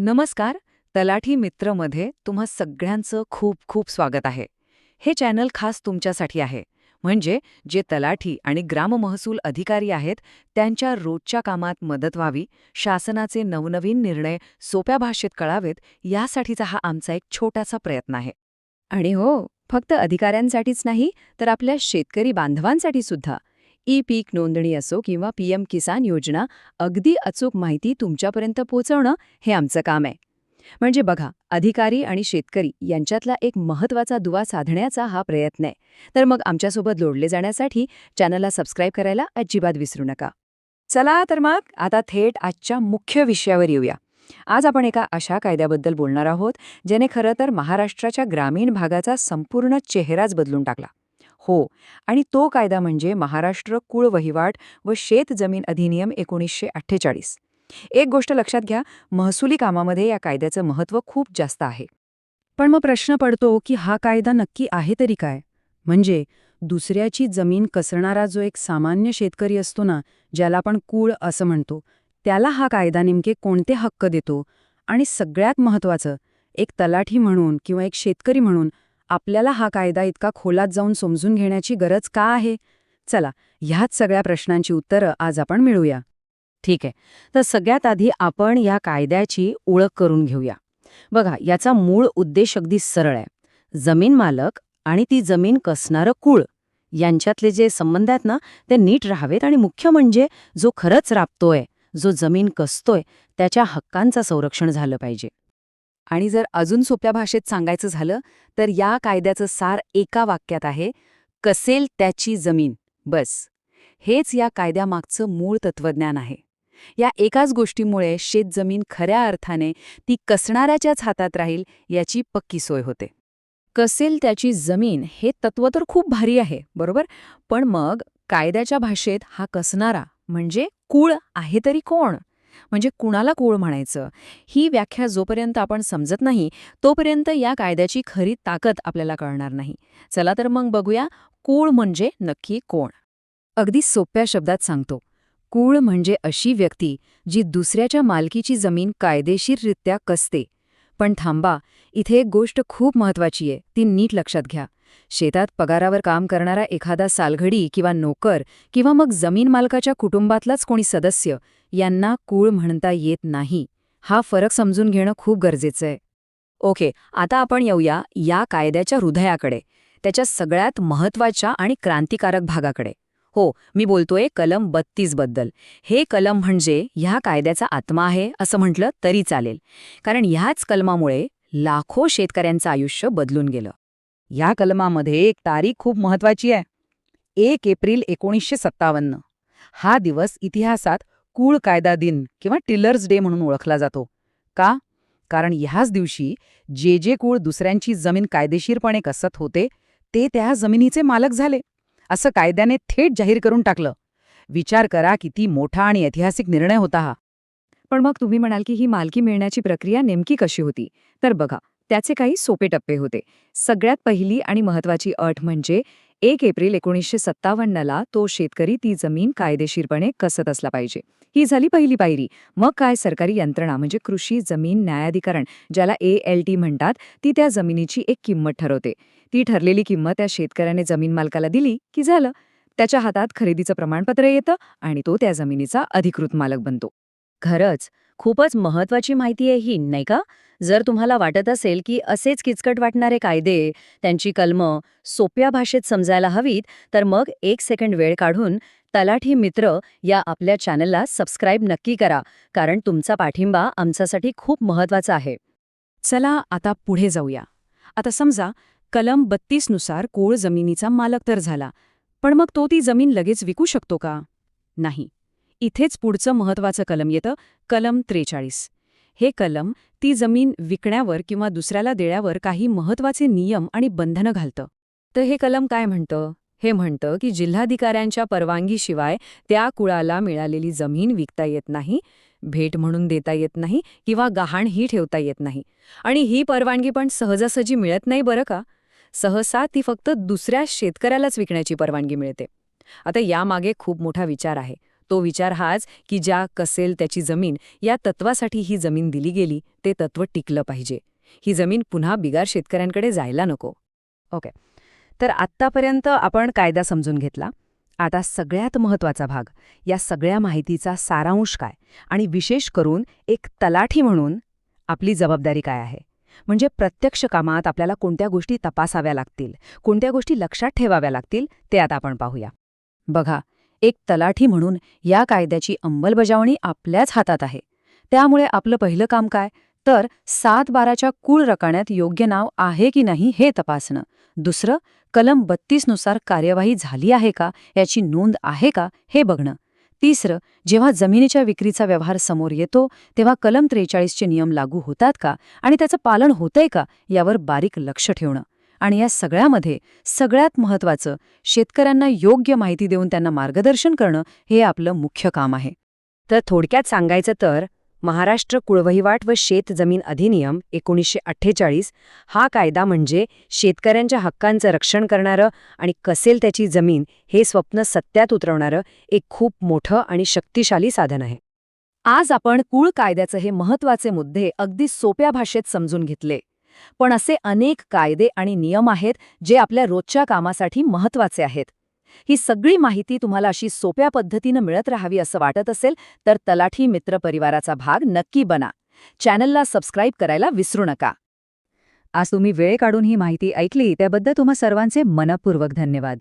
नमस्कार. तलाठी मित्रमध्ये तुम्हा सगळ्यांचं खूप खूप स्वागत आहे. हे चॅनल खास तुमच्यासाठी आहे. म्हणजे जे तलाठी आणि ग्राममहसूल अधिकारी आहेत त्यांच्या रोजच्या कामात मदत व्हावी, शासनाचे नवनवीन निर्णय सोप्या भाषेत कळावेत, यासाठीचा हा आमचा एक छोटासा प्रयत्न आहे. आणि हो, फक्त अधिकाऱ्यांसाठीच नाही, तर आपल्या शेतकरी बांधवांसाठी सुद्धा. ई-पीक नोंदणी असो किंवा पीएम किसान योजना, अगदी अचूक माहिती तुमच्यापर्यंत पोहोचवणं हे आमचं काम आहे. म्हणजे बघा, अधिकारी आणि शेतकरी यांच्यातला एक महत्त्वाचा दुवा साधण्याचा हा प्रयत्न आहे. तर मग आमच्यासोबत जोडले जाण्यासाठी चॅनलला सबस्क्राईब करायला अजिबात विसरू नका. चला तर मग आता थेट आजच्या मुख्य विषयावर येऊया. आज आपण एका अशा कायद्याबद्दल बोलणार आहोत ज्याने खरं तर महाराष्ट्राच्या ग्रामीण भागाचा संपूर्ण चेहराच बदलून टाकला. हो, आणि तो कायदा म्हणजे महाराष्ट्र कुळ वहिवाट व शेत जमीन अधिनियम 1948. एक गोष्ट लक्षात घ्या, महसुली कामामध्ये या कायद्याचं महत्त्व खूप जास्त आहे. पण मग प्रश्न पडतो की हा कायदा नक्की आहे तरी काय? म्हणजे दुसऱ्याची जमीन कसणारा जो एक सामान्य शेतकरी असतो ना, ज्याला आपण कुळ असं म्हणतो, त्याला हा कायदा नेमके कोणते हक्क देतो? आणि सगळ्यात महत्त्वाचं, एक तलाठी म्हणून किंवा एक शेतकरी म्हणून आपल्याला हा कायदा इतका खोलात जाऊन समजून घेण्याची गरज का आहे? चला, ह्याच सगळ्या प्रश्नांची उत्तरं आज आपण मिळूया. ठीक आहे. तर सगळ्यात आधी आपण या कायद्याची ओळख करून घेऊया. बघा, याचा मूळ उद्देश अगदी सरळ आहे. जमीन मालक आणि ती जमीन कसणारं कुळ यांच्यातले जे संबंध आहेत ना, ते नीट राहावेत आणि मुख्य म्हणजे जो खरंच राबतोय, जो जमीन कसतोय, त्याच्या हक्कांचं संरक्षण झालं पाहिजे. आणि जर अजून सोप्या भाषेत सांगायचं झालं, तर या कायद्याचं सार एका वाक्यात आहे, कसेल त्याची जमीन. बस. हेच या कायद्यामागचं मूळ तत्वज्ञान आहे. या एकाच गोष्टीमुळे शेतजमीन खऱ्या अर्थाने ती कसणाऱ्याच्याच हातात राहील याची पक्की सोय होते. कसेल त्याची जमीन हे तत्व तर खूप भारी आहे, बरोबर? पण मग कायद्याच्या भाषेत हा कसणारा म्हणजे कुळ आहे तरी कोण? म्हणजे कुणाला कुळ म्हणायचं? ही व्याख्या जोपर्यंत आपण समजत नाही, तोपर्यंत या कायद्याची खरी ताकद आपल्याला कळणार नाही. चला तर मग बघूया, कुळ म्हणजे नक्की कोण? अगदी सोप्या शब्दात सांगतो. कुळ म्हणजे अशी व्यक्ती जी दुसऱ्याच्या मालकीची जमीन कायदेशीररित्या कसते. पण थांबा, इथे एक गोष्ट खूप महत्वाची आहे, ती नीट लक्षात घ्या. शेतात पगारावर काम करणारा एखादा सालघडी किंवा नोकर किंवा मग जमीन मालकाच्या कुटुंबातलाच कोणी सदस्य यांना कुळ म्हणता येत नाही. हा फरक समजून घेणं खूप गरजेचं आहे. ओके, आता आपण येऊया या कायद्याच्या हृदयाकडे, त्याच्या सगळ्यात महत्वाच्या आणि क्रांतिकारक भागाकडे. हो, मी बोलतोय कलम 32 बद्दल. हे कलम म्हणजे ह्या कायद्याचा आत्मा आहे असं म्हटलं तरी चालेल. कारण ह्याच कलमामुळे लाखो शेतकऱ्यांचं आयुष्य बदलून गेलं. या कलमामध्ये एक तारीख खूप महत्वाची आहे. 1 एप्रिल 1957. हा दिवस इतिहासात कुळ कायदा दिन किंवा टिलर्स डे म्हणून ओळखला जातो. का? कारण ह्याच दिवशी जे कुळ दुसऱ्यांची जमीन कायदेशीरपणे कसत होते, ते त्या जमिनीचे मालक झाले, असं कायद्याने थेट जाहीर करून टाकलं. विचार करा, किती मोठा आणि ऐतिहासिक निर्णय होता हा. पण मग तुम्ही म्हणाल की ही मालकी मिळण्याची प्रक्रिया नेमकी कशी होती? तर बघा, त्याचे काही सोपे टप्पे होते. सगळ्यात पहिली आणि महत्वाची अट म्हणजे 1 एप्रिल 1957ला तो शेतकरी ती जमीन कायदेशीरपणे कसत असला पाहिजे. ही झाली पहिली पायरी. मग काय, सरकारी यंत्रणा म्हणजे कृषी जमीन न्यायाधिकरण, ज्याला ALT म्हणतात, ती त्या जमिनीची एक किंमत ठरवते. ती ठरलेली किंमत त्या शेतकऱ्याने जमीन मालकाला दिली की झालं. त्याच्या हातात खरेदीचं प्रमाणपत्र येतं आणि तो त्या जमिनीचा अधिकृत मालक बनतो. खरंच, खूपच महत्वाची माहिती आहे ही, नाही का? जर तुम्हाला वाटत असेल की असेच किचकट वाटणारे कायदे, त्यांची कलमं सोप्या भाषेत समजायला हवीत, तर मग 1 सेकंड वेळ काढून तलाठी मित्र या आपल्या चॅनलला सबस्क्राईब नक्की करा, कारण तुमचा पाठिंबा आमच्यासाठी खूप महत्वाचा आहे. चला आता पुढे जाऊया. आता समजा कलम 32 नुसार कुळ जमिनीचा मालक तर झाला, पण मग तो ती जमीन लगेच विकू शकतो का? नाही. इथेच पुढचं महत्वाचं कलम येतं, कलम 43. हे कलम ती जमीन विकण्यावर किंवा दुसऱ्याला देण्यावर काही महत्वाचे नियम आणि बंधनं घालतं. तर हे कलम काय म्हणतं? हे म्हणतं की जिल्हाधिकाऱ्यांच्या परवानगीशिवाय त्या कुळाला मिळालेली जमीन विकता येत नाही, भेट म्हणून देता येत नाही किंवा गहाणही ठेवता येत नाही. आणि ही परवानगी पण सहजासहजी मिळत नाही बरं का. सहसा ती फक्त दुसऱ्या शेतकऱ्यालाच विकण्याची परवानगी मिळते. आता यामागे खूप मोठा विचार आहे. तो विचार हाच की ज्या कसेल त्याची जमीन या तत्वासाठी ही जमीन दिली गेली ते तत्व टिकलं पाहिजे. ही जमीन पुन्हा बिगार शेतकऱ्यांकडे जायला नको. ओके. तर आत्तापर्यंत आपण कायदा समजून घेतला. आता सगळ्यात महत्त्वाचा भाग, या सगळ्या माहितीचा सारांश काय आणि विशेष करून एक तलाठी म्हणून आपली जबाबदारी काय आहे. म्हणजे प्रत्यक्ष कामात आपल्याला कोणत्या गोष्टी तपासाव्या लागतील, कोणत्या गोष्टी लक्षात ठेवाव्या लागतील, ते आता आपण पाहूया. बघा, एक तलाठी म्हणून या कायद्याची अंमलबजावणी आपल्याच हातात आहे. त्यामुळे आपलं पहिलं काम काय, तर 7-12च्या कुळ रकान्यात योग्य नाव आहे की नाही हे तपासणं. दुसरं, कलम 32 नुसार कार्यवाही झाली आहे का, याची नोंद आहे का, हे बघणं. तिसरं, जेव्हा जमिनीच्या विक्रीचा व्यवहार समोर येतो तेव्हा कलम 43चे नियम लागू होतात का आणि त्याचं पालन होतंय का, यावर बारीक लक्ष ठेवणं. आणि या सगळ्यामध्ये सगळ्यात महत्त्वाचं, शेतकऱ्यांना योग्य माहिती देऊन त्यांना मार्गदर्शन करणं हे आपलं मुख्य काम आहे. तर थोडक्यात सांगायचं तर महाराष्ट्र कुळवहिवाट व शेत जमीन अधिनियम 1948 हा कायदा म्हणजे शेतकऱ्यांच्या हक्कांचं रक्षण करणारं आणि कसेल त्याची जमीन हे स्वप्न सत्यात उतरवणारं एक खूप मोठं आणि शक्तिशाली साधन आहे. आज आपण कुळ कायद्याचे हे महत्त्वाचे मुद्दे अगदी सोप्या भाषेत समजून घेतले. पण असे अनेक कायदे आणि नियम आहेत जे आपल्या रोजच्या कामासाठी महत्त्वाचे आहेत. ही सगळी माहिती तुम्हाला अशी सोप्या पद्धतीनं मिळत राहावी असं वाटत असेल तर तलाठी मित्र परिवाराचा भाग नक्की बना. चॅनलला सबस्क्राईब करायला विसरू नका. आज तुम्ही वेळ काढून ही माहिती ऐकली त्याबद्दल तुम्हा सर्वांचे मनपूर्वक धन्यवाद.